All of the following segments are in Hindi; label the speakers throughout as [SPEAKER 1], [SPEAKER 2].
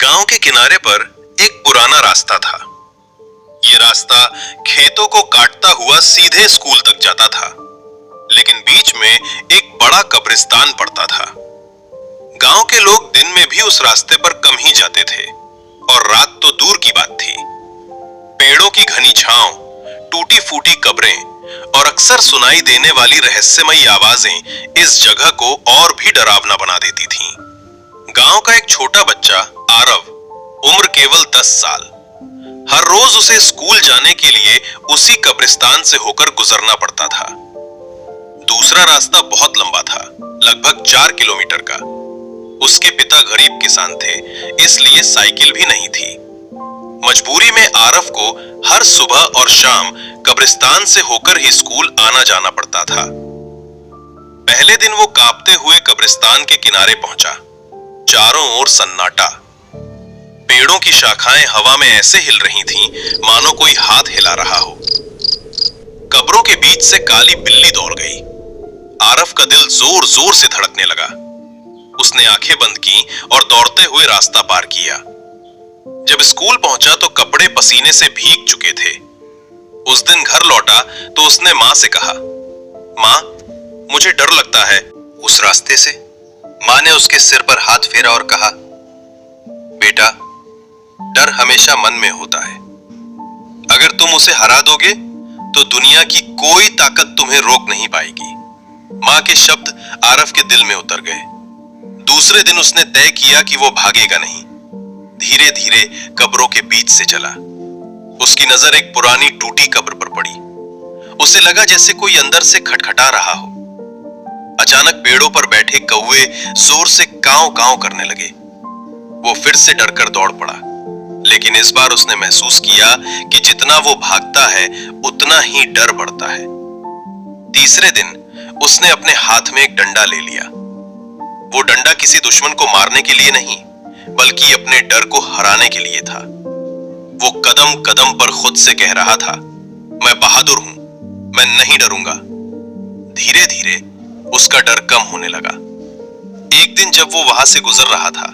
[SPEAKER 1] गांव के किनारे पर एक पुराना रास्ता था। यह रास्ता खेतों को काटता हुआ सीधे स्कूल तक जाता था, लेकिन बीच में एक बड़ा कब्रिस्तान पड़ता था। गांव के लोग दिन में भी उस रास्ते पर कम ही जाते थे और रात तो दूर की बात थी। पेड़ों की घनी छांव, टूटी फूटी कब्रें और अक्सर सुनाई देने वाली रहस्यमयी आवाजें इस जगह को और भी डरावना बना देती थीं। गांव का एक छोटा बच्चा आरव, उम्र केवल 10 साल, हर रोज उसे स्कूल जाने के लिए उसी कब्रिस्तान से होकर गुजरना पड़ता था। दूसरा रास्ता बहुत लंबा था, लगभग 4 किलोमीटर का। उसके पिता गरीब किसान थे, इसलिए साइकिल भी नहीं थी। मजबूरी में आरव को हर सुबह और शाम कब्रिस्तान से होकर ही स्कूल आना जाना पड़ता था। पहले दिन वो कांपते हुए कब्रिस्तान के किनारे पहुंचा। चारों ओर सन्नाटा। पेड़ों की शाखाएं हवा में ऐसे हिल रही थीं, मानो कोई हाथ हिला रहा हो। कब्रों के बीच से काली बिल्ली दौड़ गई। आरव का दिल जोर जोर से धड़कने लगा। उसने आंखें बंद की और दौड़ते हुए रास्ता पार किया। जब स्कूल पहुंचा तो कपड़े पसीने से भीग चुके थे। उस दिन घर लौटा तो उसने मां से कहा, मां, मुझे डर लगता है उस रास्ते से। मां ने उसके सिर पर हाथ फेरा और कहा, बेटा, डर हमेशा मन में होता है। अगर तुम उसे हरा दोगे तो दुनिया की कोई ताकत तुम्हें रोक नहीं पाएगी। मां के शब्द आरव के दिल में उतर गए। दूसरे दिन उसने तय किया कि वो भागेगा नहीं। धीरे धीरे कब्रों के बीच से चला। उसकी नजर एक पुरानी टूटी कब्र पर पड़ी। उसे लगा जैसे कोई अंदर से खटखटा रहा हो। अचानक पेड़ों पर बैठे कौवे जोर से कांव कांव करने लगे। वो फिर से डरकर दौड़ पड़ा, लेकिन इस बार उसने महसूस किया कि जितना वो भागता है उतना ही डर बढ़ता है। तीसरे दिन उसने अपने हाथ में एक डंडा ले लिया। वो डंडा किसी दुश्मन को मारने के लिए नहीं, बल्कि अपने डर को हराने के लिए था। वो कदम कदम पर खुद से कह रहा था, मैं बहादुर हूं, मैं नहीं डरूंगा। धीरे धीरे उसका डर कम होने लगा। एक दिन जब वो वहां से गुजर रहा था,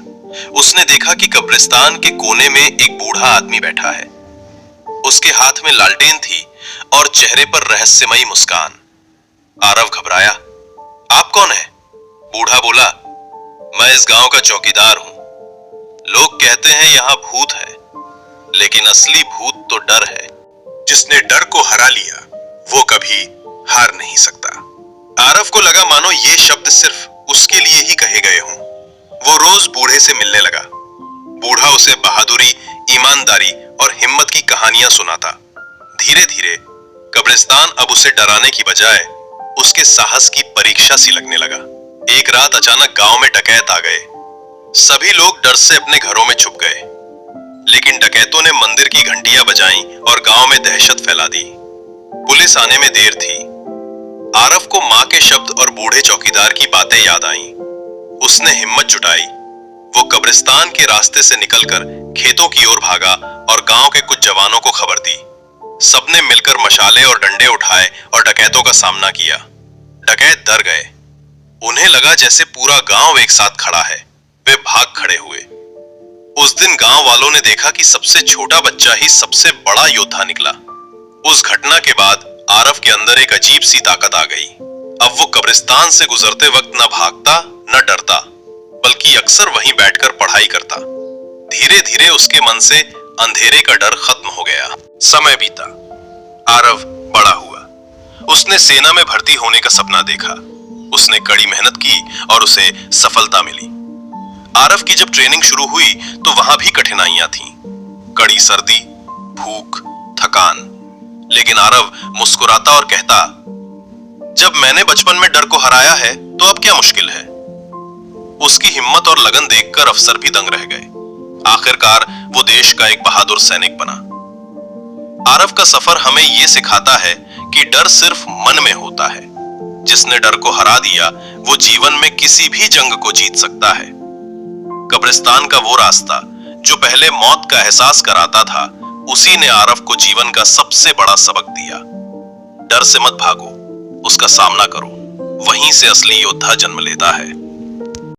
[SPEAKER 1] उसने देखा कि कब्रिस्तान के कोने में एक बूढ़ा आदमी बैठा है। उसके हाथ में लालटेन थी और चेहरे पर रहस्यमयी मुस्कान। आरव घबराया। आप कौन है? बूढ़ा बोला, मैं इस गांव का चौकीदार हूं। लोग कहते हैं यहां भूत है, लेकिन असली भूत तो डर है। जिसने डर को हरा लिया वो कभी हार नहीं सकता। आरव को लगा मानो ये शब्द सिर्फ उसके लिए ही कहे गए हों। वो रोज बूढ़े से मिलने लगा। बूढ़ा उसे बहादुरी, ईमानदारी और हिम्मत की कहानियां सुनाता। धीरे धीरे कब्रिस्तान अब उसे डराने की बजाय उसके साहस की परीक्षा सी लगने लगा। एक रात अचानक गांव में डकैत आ गए। सभी लोग डर से अपने घरों में छुप गए, लेकिन डकैतों ने मंदिर की घंटियां बजाईं और गांव में दहशत फैला दी। पुलिस आने में देर थी। आरव को मां के शब्द और बूढ़े चौकीदार की बातें याद आईं। उसने हिम्मत जुटाई। वो कब्रिस्तान के रास्ते से निकलकर खेतों की ओर भागा और गांव के कुछ जवानों को खबर दी। सबने मिलकर मशाले और डंडे उठाए और डकैतों का सामना किया। डकैत डर गए। उन्हें लगा जैसे पूरा गांव एक साथ खड़ा है। वे भाग खड़े हुए। उस दिन गांव वालों ने देखा कि सबसे छोटा बच्चा ही सबसे बड़ा योद्धा निकला। उस घटना के बाद आरव के अंदर एक अजीब सी ताकत आ गई। अब वो कब्रिस्तान से गुजरते वक्त न भागता न डरता, बल्कि अक्सर वहीं बैठकर पढ़ाई करता। धीरे धीरे उसके मन से अंधेरे का डर खत्म हो गया। समय बीता। आरव बड़ा हुआ। उसने सेना में भर्ती होने का सपना देखा। उसने कड़ी मेहनत की और उसे सफलता मिली। आरव की जब ट्रेनिंग शुरू हुई तो वहां भी कठिनाइयां थीं। कड़ी सर्दी, भूख, थकान। लेकिन आरव मुस्कुराता और कहता, जब मैंने बचपन में डर को हराया है तो अब क्या मुश्किल है। उसकी हिम्मत और लगन देखकर अफसर भी दंग रह गए। आखिरकार वो देश का एक बहादुर सैनिक बना। आरव का सफर हमें यह सिखाता है कि डर सिर्फ मन में होता है। जिसने डर को हरा दिया वो जीवन में किसी भी जंग को जीत सकता है। कब्रिस्तान का वो रास्ता जो पहले मौत का एहसास कराता था, उसी ने आरव को जीवन का सबसे बड़ा सबक दिया। डर से मत भागो, उसका सामना करो। वहीं से असली योद्धा जन्म लेता है।